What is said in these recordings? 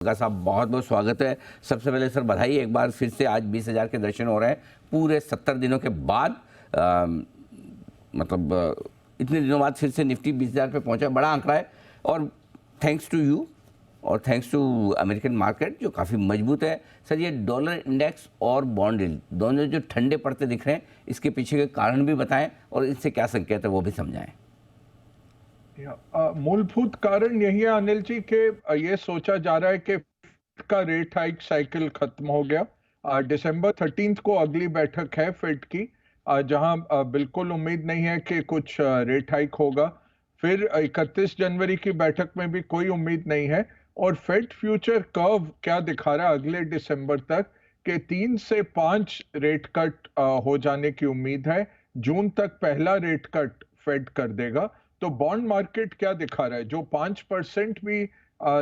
का साहब बहुत बहुत स्वागत है। सबसे पहले सर बधाई एक बार फिर से, आज 20,000 के दर्शन हो रहे हैं पूरे 70 दिनों के बाद। इतने दिनों बाद फिर से निफ्टी 20,000 पे पहुंचा, बड़ा आंकड़ा है। और थैंक्स टू यू और थैंक्स टू अमेरिकन मार्केट जो काफ़ी मजबूत है। सर ये डॉलर इंडेक्स और बॉन्ड यील्ड दोनों जो ठंडे पड़ते दिख रहे हैं, इसके पीछे के कारण भी बताएं और इससे क्या संकेत है वो भी समझाएं। मूलभूत कारण यही है अनिल जी के ये सोचा जा रहा है कि का रेट हाइक साइकिल खत्म हो गया। दिसंबर 13 को अगली बैठक है फेड की, जहां बिल्कुल उम्मीद नहीं है कि कुछ रेट हाइक होगा। फिर 31 जनवरी की बैठक में भी कोई उम्मीद नहीं है। और फेड फ्यूचर कर्व क्या दिखा रहा है अगले दिसंबर तक कि 3 से 5 रेट कट हो जाने की उम्मीद है। जून तक पहला रेट कट फेड कर देगा। तो बॉन्ड मार्केट क्या दिखा रहा है, जो 5% भी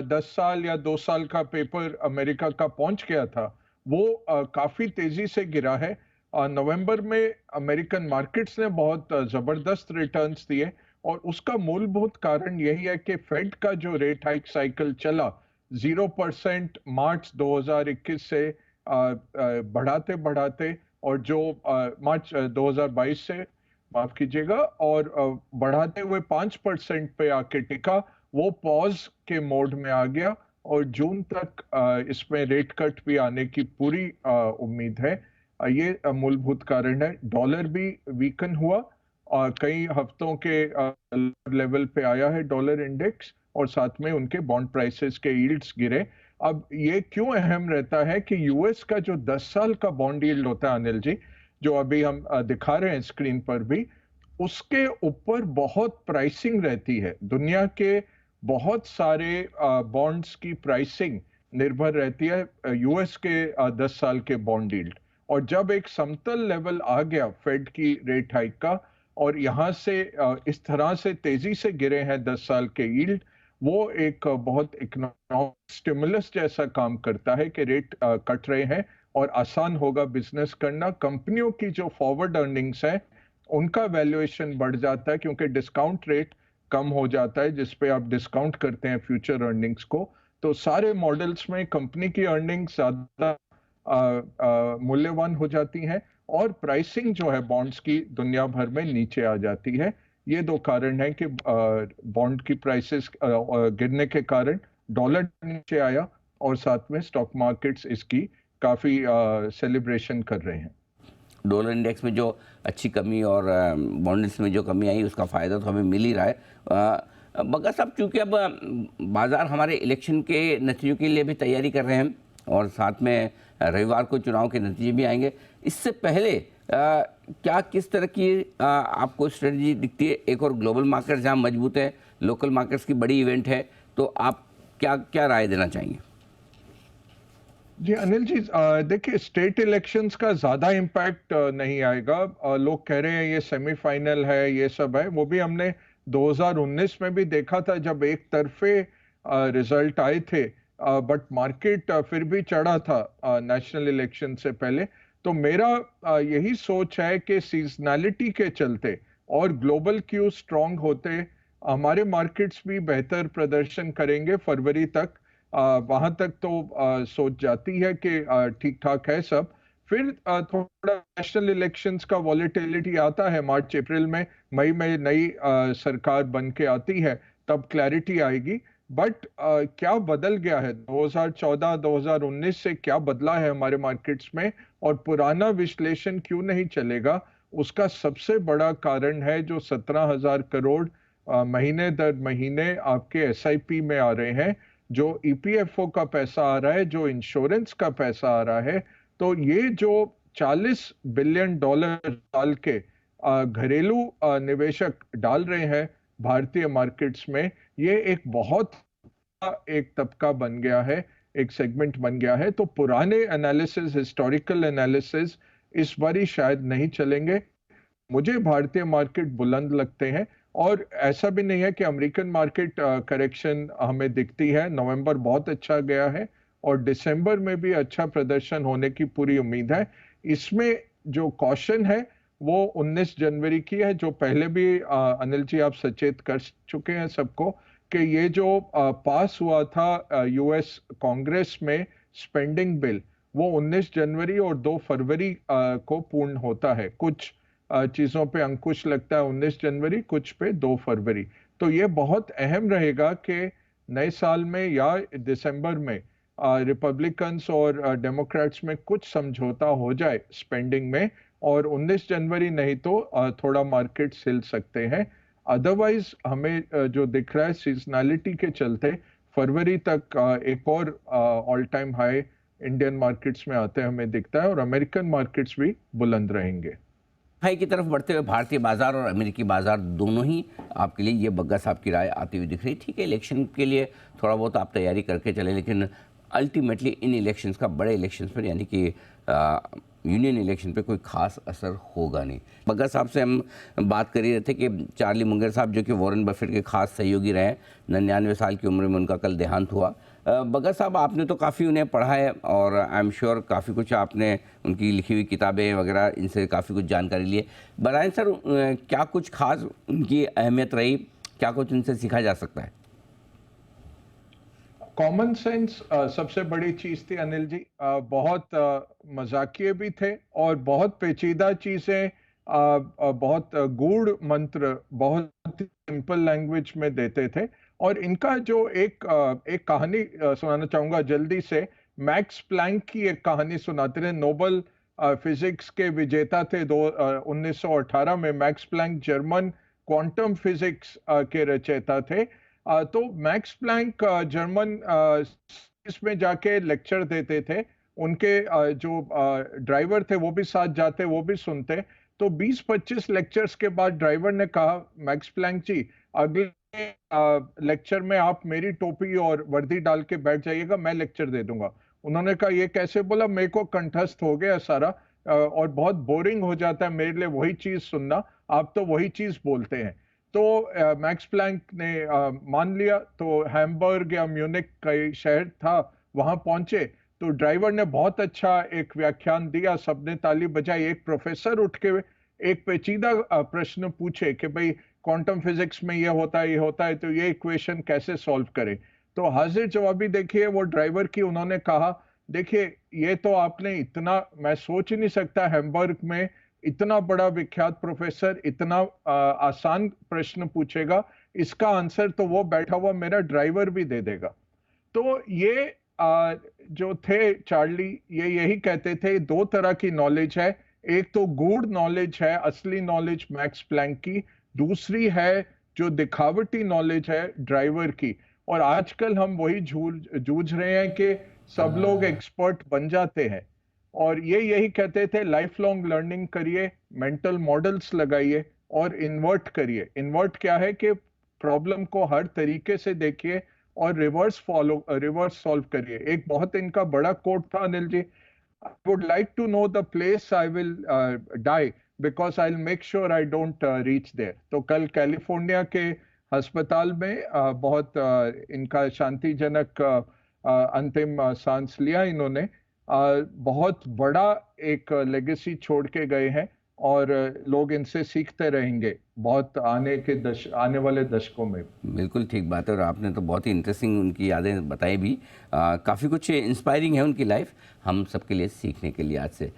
10 साल या 2 साल का पेपर अमेरिका का पहुंच गया था, वो काफी तेजी से गिरा है। नवंबर में अमेरिकन मार्केट्स ने बहुत जबरदस्त रिटर्न्स दिए और उसका मूलभूत कारण यही है कि फेड का जो रेट हाइक साइकिल चला 0% मार्च 2021 से बढ़ाते बढ़ाते, और जो मार्च 2022 से, माफ कीजिएगा, और बढ़ाते हुए 5% पे आके टिका, वो पॉज के मोड में आ गया और जून तक इसमें रेट कट भी आने की पूरी उम्मीद है। ये मूलभूत कारण है। डॉलर भी वीकन हुआ और कई हफ्तों के लेवल पे आया है डॉलर इंडेक्स, और साथ में उनके बॉन्ड प्राइसेस के यील्ड्स गिरे। अब ये क्यों अहम रहता है कि यूएस का जो 10 साल का बॉन्ड यील्ड होता है अनिल जी, जो अभी हम दिखा रहे हैं स्क्रीन पर भी, उसके ऊपर बहुत प्राइसिंग रहती है। दुनिया के बहुत सारे बॉन्ड्स की प्राइसिंग निर्भर रहती है यूएस के 10 साल के बॉन्ड यील्ड। और जब एक समतल लेवल आ गया फेड की रेट हाइक का, और यहाँ से इस तरह से तेजी से गिरे हैं 10 साल के यील्ड, वो एक बहुत इकोनॉमिक स्टिमुलस जैसा काम करता है कि रेट कट रहे हैं और आसान होगा बिजनेस करना। कंपनियों की जो फॉरवर्ड अर्निंग्स है उनका वैल्यूएशन बढ़ जाता है, क्योंकि डिस्काउंट रेट कम हो जाता है जिस पे आप डिस्काउंट करते हैं फ्यूचर अर्निंग्स को। तो सारे मॉडल्स में कंपनी की अर्निंग्स ज्यादा मूल्यवान हो जाती हैं और प्राइसिंग जो है बॉन्ड्स की दुनिया भर में नीचे आ जाती है। ये दो कारण है कि बॉन्ड की प्राइसेस गिरने के कारण डॉलर नीचे आया, और साथ में स्टॉक मार्केट्स इसकी काफी सेलिब्रेशन कर रहे हैं। डॉलर इंडेक्स में जो अच्छी कमी और बॉन्ड्स में जो कमी आई, उसका फ़ायदा तो हमें मिल ही रहा है। बग्गा साहब, चूँकि अब बाज़ार हमारे इलेक्शन के नतीजों के लिए भी तैयारी कर रहे हैं और साथ में रविवार को चुनाव के नतीजे भी आएंगे, इससे पहले क्या किस तरह की आपको स्ट्रेटजी दिखती है? एक और ग्लोबल मार्केट जहाँ मजबूत है, लोकल मार्केट्स की बड़ी इवेंट है, तो आप क्या क्या राय देना चाहेंगे? जी अनिल जी, देखिए स्टेट इलेक्शंस का ज्यादा इम्पैक्ट नहीं आएगा। लोग कह रहे हैं ये सेमीफाइनल है, ये सब है। वो भी हमने 2019 में भी देखा था जब एक तरफे रिजल्ट आए थे, बट मार्केट फिर भी चढ़ा था नेशनल इलेक्शन से पहले। तो मेरा यही सोच है कि सीजनैलिटी के चलते और ग्लोबल क्यू स्ट्रांग होते हमारे मार्केट्स भी बेहतर प्रदर्शन करेंगे फरवरी तक। वहां तक तो सोच जाती है कि ठीक ठाक है सब। फिर थोड़ा नेशनल इलेक्शंस का वॉलेटिलिटी आता है मार्च अप्रैल में, मई में नई सरकार बन के आती है, तब क्लैरिटी आएगी। बट क्या बदल गया है 2014-2019 से, क्या बदला है हमारे मार्केट्स में, और पुराना विश्लेषण क्यों नहीं चलेगा? उसका सबसे बड़ा कारण है जो 17,000 करोड़ महीने दर महीने आपके एसआईपी में आ रहे हैं, जो ईपीएफओ का पैसा आ रहा है, जो इंश्योरेंस का पैसा आ रहा है। तो ये जो 40 बिलियन डॉलर साल के घरेलू निवेशक डाल रहे हैं भारतीय मार्केट्स में, ये एक बहुत एक तबका बन गया है, एक सेगमेंट बन गया है। तो पुराने एनालिसिस, हिस्टोरिकल एनालिसिस इस बारी शायद नहीं चलेंगे। मुझे भारतीय मार्केट बुलंद लगते हैं, और ऐसा भी नहीं है कि अमेरिकन मार्केट करेक्शन हमें दिखती है। नवंबर बहुत अच्छा गया है और दिसंबर में भी अच्छा प्रदर्शन होने की पूरी उम्मीद है। इसमें जो कॉशन है वो 19 जनवरी की है, जो पहले भी अनिल जी आप सचेत कर चुके हैं सबको कि ये जो पास हुआ था यूएस कांग्रेस में स्पेंडिंग बिल, वो 19 जनवरी और 2 फरवरी को पूर्ण होता है। कुछ चीज़ों पे अंकुश लगता है 19 जनवरी, कुछ पे 2 फरवरी। तो ये बहुत अहम रहेगा कि नए साल में या दिसंबर में रिपब्लिकन्स और डेमोक्रेट्स में कुछ समझौता हो जाए स्पेंडिंग में, और 19 जनवरी नहीं तो थोड़ा मार्केट हिल सकते हैं। अदरवाइज हमें जो दिख रहा है सीजनैलिटी के चलते फरवरी तक एक और all time high Indian markets में आते हमें दिखता है, और अमेरिकन मार्केट्स भी बुलंद रहेंगे। हाई की तरफ बढ़ते हुए भारतीय बाजार और अमेरिकी बाजार दोनों ही आपके लिए ये बग्गा साहब की राय आती हुई दिख रही है। ठीक है, इलेक्शन के लिए थोड़ा बहुत आप तैयारी करके चले, लेकिन अल्टीमेटली इन इलेक्शंस का बड़े इलेक्शंस पर यानी कि यूनियन इलेक्शन पे कोई खास असर होगा नहीं। बग्गा साहब से हम बात कर ही रहे थे कि चार्ली मुंगर साहब जो कि वॉरेन बफेट के खास सहयोगी रहे, 99 साल की उम्र में उनका कल देहांत हुआ। बग्गा साहब, आपने तो काफ़ी उन्हें पढ़ा है और आई एम श्योर काफ़ी कुछ आपने उनकी लिखी हुई किताबें वगैरह इनसे काफ़ी कुछ जानकारी ली है। बताएं सर, क्या कुछ खास उनकी अहमियत रही, क्या कुछ उनसे सीखा जा सकता है? कॉमन सेंस सबसे बड़ी चीज थी अनिल जी। बहुत मजाकिये भी थे और बहुत पेचीदा चीजें, बहुत गूढ़ मंत्र बहुत सिंपल लैंग्वेज में देते थे। और इनका जो एक कहानी सुनाना चाहूंगा जल्दी से। मैक्स प्लैंक की एक कहानी सुनाते थे। नोबेल फिजिक्स के विजेता थे 1918 में। Max Planck German quantum physics के रचयिता थे। तो मैक्स प्लैंक जर्मन इसमें जाके लेक्चर देते थे। उनके जो ड्राइवर थे वो भी साथ जाते, वो भी सुनते। तो 20-25 लेक्चर्स के बाद ड्राइवर ने कहा, मैक्स प्लैंक जी, अगले लेक्चर में आप मेरी टोपी और वर्दी डाल के बैठ जाइएगा, मैं लेक्चर दे दूंगा। उन्होंने कहा ये कैसे? बोला, मेरे को कंठस्थ हो गया सारा और बहुत बोरिंग हो जाता है मेरे लिए वही चीज सुनना, आप तो वही चीज बोलते हैं। तो मैक्स प्लैंक ने मान लिया। तो हैम्बर्ग या म्यूनिक का शहर था, वहां पहुंचे। तो ड्राइवर ने बहुत अच्छा एक व्याख्यान दिया, सबने ताली बजाई। एक प्रोफेसर उठ के एक पेचीदा प्रश्न पूछे कि भाई क्वांटम फिजिक्स में ये होता है, ये होता है, तो ये इक्वेशन कैसे सॉल्व करें? तो हाजिर जवाबी देखिए वो ड्राइवर की। उन्होंने कहा, देखिए ये तो आपने इतना, मैं सोच ही नहीं सकता हैम्बर्ग में इतना बड़ा विख्यात प्रोफेसर इतना आसान प्रश्न पूछेगा, इसका आंसर तो वो बैठा हुआ मेरा ड्राइवर भी दे देगा। तो ये जो थे चार्ली, ये यही कहते थे, दो तरह की नॉलेज है। एक तो गूढ़ नॉलेज है, असली नॉलेज मैक्स प्लैंक की। दूसरी है जो दिखावटी नॉलेज है ड्राइवर की। और आजकल हम वही जूझ रहे हैं कि सब लोग एक्सपर्ट बन जाते हैं। और ये यही कहते थे, लाइफ लॉन्ग लर्निंग करिए, मेंटल मॉडल्स लगाइए और इन्वर्ट करिए। इन्वर्ट क्या है कि प्रॉब्लम को हर तरीके से देखिए और रिवर्स सॉल्व करिए। एक बहुत इनका बड़ा कोट था Anil ji, I would like to know the place I will die because I'll make sure I don't reach there। तो कल कैलिफोर्निया के अस्पताल में बहुत इनका शांतिजनक अंतिम सांस लिया इन्होंने। बहुत बड़ा एक लेगेसी छोड़ के गए हैं और लोग इनसे सीखते रहेंगे बहुत आने वाले दशकों में। बिल्कुल ठीक बात है, और आपने तो बहुत ही इंटरेस्टिंग उनकी यादें बताई भी। काफ़ी कुछ इंस्पायरिंग है उनकी लाइफ, हम सबके लिए सीखने के लिए आज से।